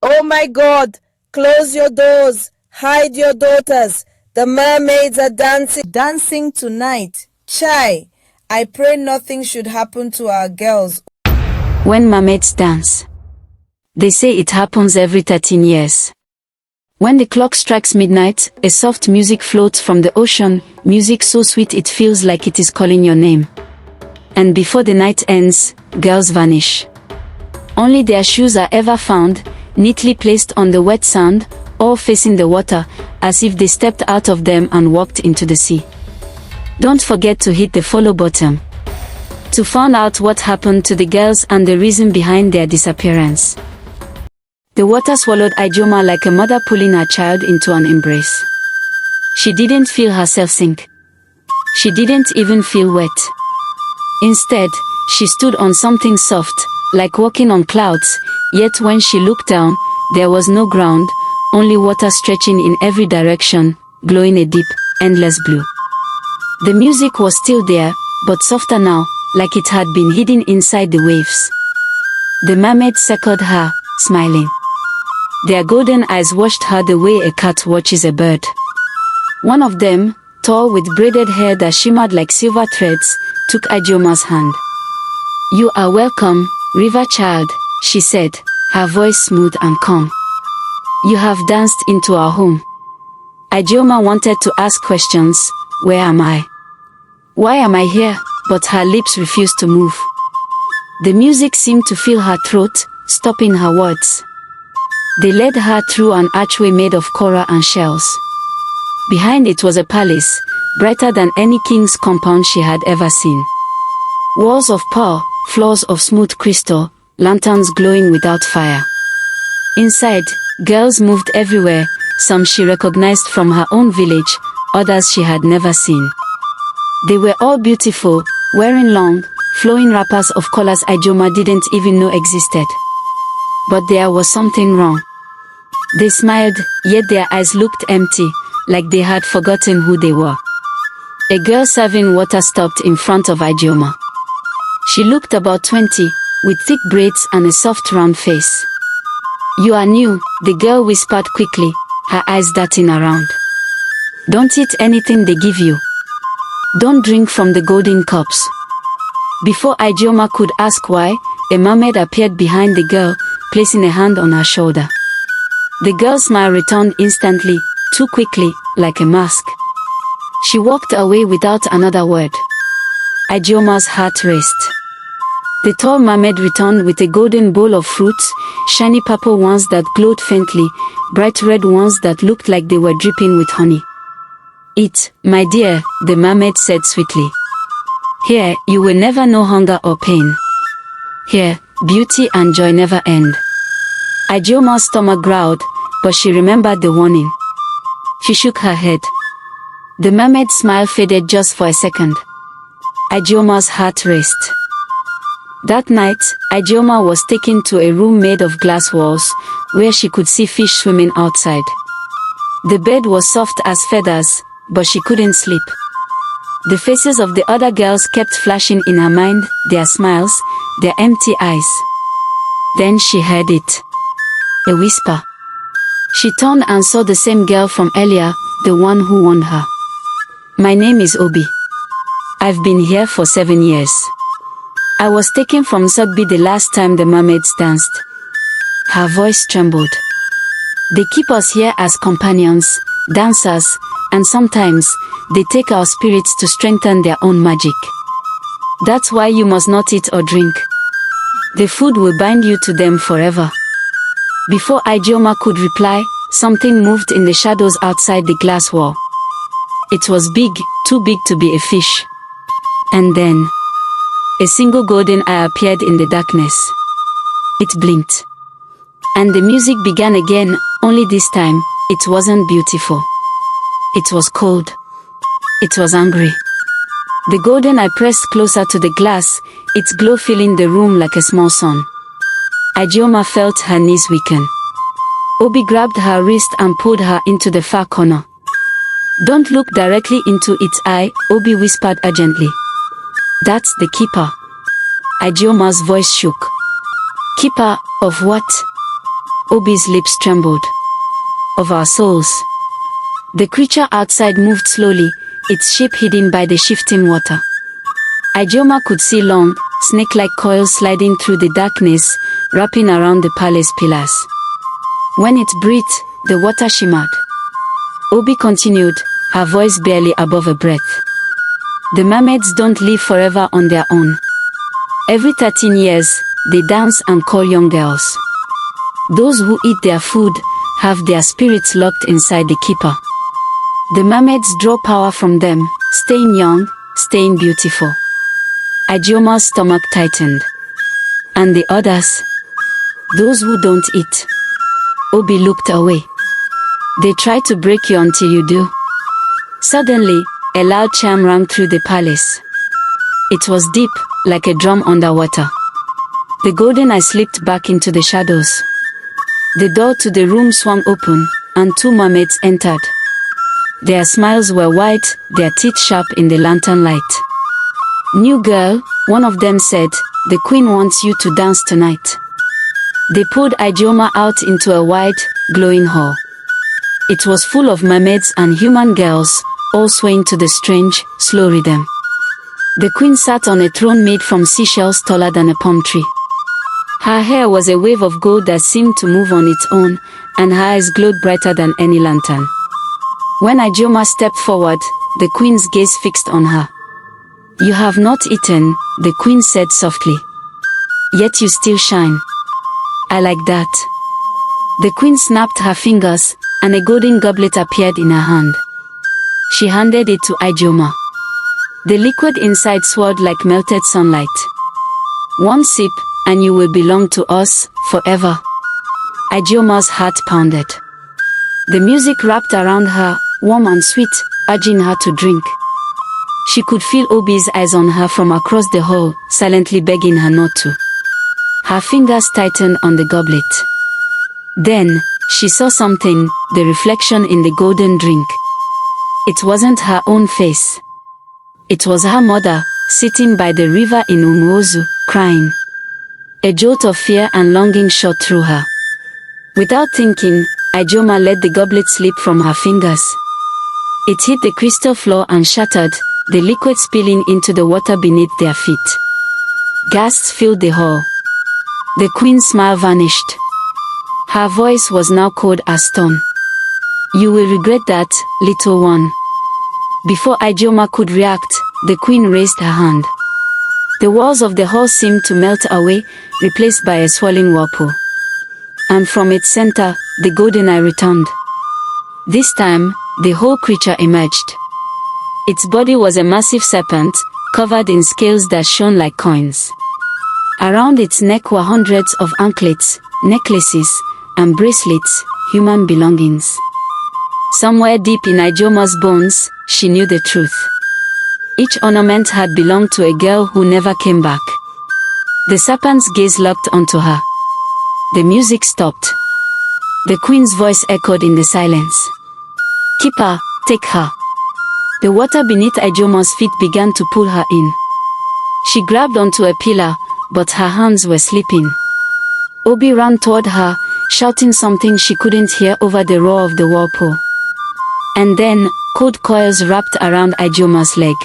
Oh my God! Close your doors! Hide your daughters! The mermaids are dancing tonight. Chai! I pray nothing should happen to our girls. When mermaids dance. They say it happens every 13 years. When the clock strikes midnight, a soft music floats from the ocean, music so sweet it feels like it is calling your name. And before the night ends, girls vanish. Only their shoes are ever found, neatly placed on the wet sand, all facing the water, as if they stepped out of them and walked into the sea. Don't forget to hit the follow button to find out what happened to the girls and the reason behind their disappearance. The water swallowed Ijeoma like a mother pulling her child into an embrace. She didn't feel herself sink. She didn't even feel wet. Instead, she stood on something soft, like walking on clouds, yet when she looked down, there was no ground, only water stretching in every direction, glowing a deep, endless blue. The music was still there, but softer now, like it had been hidden inside the waves. The mermaids circled her, smiling. Their golden eyes watched her the way a cat watches a bird. One of them, tall with braided hair that shimmered like silver threads, took Ijeoma's hand. "You are welcome, river child," she said, her voice smooth and calm. "You have danced into our home." Ijeoma wanted to ask questions. Where am I? Why am I here? But her lips refused to move. The music seemed to fill her throat, stopping her words. They led her through an archway made of coral and shells. Behind it was a palace, brighter than any king's compound she had ever seen. Walls of pearl, floors of smooth crystal, lanterns glowing without fire. Inside, girls moved everywhere, some she recognized from her own village, others she had never seen. They were all beautiful, wearing long, flowing wrappers of colors Ijeoma didn't even know existed. But there was something wrong. They smiled, yet their eyes looked empty, like they had forgotten who they were. A girl serving water stopped in front of Ijeoma. She looked about 20, with thick braids and a soft round face. "You are new," the girl whispered quickly, her eyes darting around. "Don't eat anything they give you. Don't drink from the golden cups." Before Ijeoma could ask why, a mermaid appeared behind the girl, placing a hand on her shoulder. The girl's smile returned instantly, too quickly, like a mask. She walked away without another word. Ijeoma's heart raced. The tall mermaid returned with a golden bowl of fruits, shiny purple ones that glowed faintly, bright red ones that looked like they were dripping with honey. "Eat, my dear," the mermaid said sweetly. "Here, you will never know hunger or pain. Here, beauty and joy never end." Ijeoma's stomach growled, but she remembered the warning. She shook her head. The mermaid's smile faded just for a second. Ijeoma's heart raced. That night, Ijeoma was taken to a room made of glass walls, where she could see fish swimming outside. The bed was soft as feathers, but she couldn't sleep. The faces of the other girls kept flashing in her mind, their smiles, their empty eyes. Then she heard it. A whisper. She turned and saw the same girl from earlier, the one who warned her. "My name is Obi. I've been here for 7 years. I was taken from Sogby the last time the mermaids danced." Her voice trembled. "They keep us here as companions, dancers, and sometimes, they take our spirits to strengthen their own magic. That's why you must not eat or drink. The food will bind you to them forever." Before Ijeoma could reply, something moved in the shadows outside the glass wall. It was big, too big to be a fish. And then, a single golden eye appeared in the darkness. It blinked. And the music began again, only this time, it wasn't beautiful. It was cold. It was angry. The golden eye pressed closer to the glass, its glow filling the room like a small sun. Ijeoma felt her knees weaken. Obi grabbed her wrist and pulled her into the far corner. "Don't look directly into its eye," Obi whispered urgently. "That's the keeper." Ijeoma's voice shook. "Keeper of what?" Obi's lips trembled. Of our souls. The creature outside moved slowly, its shape hidden by the shifting water. Ijeoma could see long, snake-like coils sliding through the darkness, wrapping around the palace pillars. When it breathed, the water shimmered. Obi continued, her voice barely above a breath. The mermaids don't live forever on their own. Every 13 years, they dance and call young girls. Those who eat their food have their spirits locked inside the keeper. The mermaids draw power from them, staying young, staying beautiful. Ijeoma's stomach tightened. And the others? Those who don't eat. Obi looked away. They try to break you until you do. Suddenly, a loud chime rang through the palace. It was deep, like a drum underwater. The golden eye slipped back into the shadows. The door to the room swung open, and two mermaids entered. Their smiles were wide, their teeth sharp in the lantern light. "New girl," one of them said, "the queen wants you to dance tonight." They pulled Ijeoma out into a wide, glowing hall. It was full of mermaids and human girls, all swaying to the strange, slow rhythm. The queen sat on a throne made from seashells taller than a palm tree. Her hair was a wave of gold that seemed to move on its own, and her eyes glowed brighter than any lantern. When Ijeoma stepped forward, the queen's gaze fixed on her. "You have not eaten," the queen said softly. "Yet you still shine. I like that." The queen snapped her fingers, and a golden goblet appeared in her hand. She handed it to Ijeoma. The liquid inside swirled like melted sunlight. "One sip, and you will belong to us, forever." Ijeoma's heart pounded. The music wrapped around her, warm and sweet, urging her to drink. She could feel Obi's eyes on her from across the hall, silently begging her not to. Her fingers tightened on the goblet. Then, she saw something, the reflection in the golden drink. It wasn't her own face. It was her mother, sitting by the river in Umuozu, crying. A jolt of fear and longing shot through her. Without thinking, Ijeoma let the goblet slip from her fingers. It hit the crystal floor and shattered, the liquid spilling into the water beneath their feet. Gasps filled the hall. The queen's smile vanished. Her voice was now cold as stone. "You will regret that, little one." Before Ijeoma could react, the queen raised her hand. The walls of the hall seemed to melt away, replaced by a swirling whirlpool. And from its center, the golden eye returned. This time, the whole creature emerged. Its body was a massive serpent, covered in scales that shone like coins. Around its neck were hundreds of anklets, necklaces, and bracelets, human belongings. Somewhere deep in Ijeoma's bones, she knew the truth. Each ornament had belonged to a girl who never came back. The serpent's gaze locked onto her. The music stopped. The queen's voice echoed in the silence. "Keep her, take her." The water beneath Ijeoma's feet began to pull her in. She grabbed onto a pillar, but her hands were slipping. Obi ran toward her, shouting something she couldn't hear over the roar of the whirlpool. And then, cold coils wrapped around Ijeoma's leg.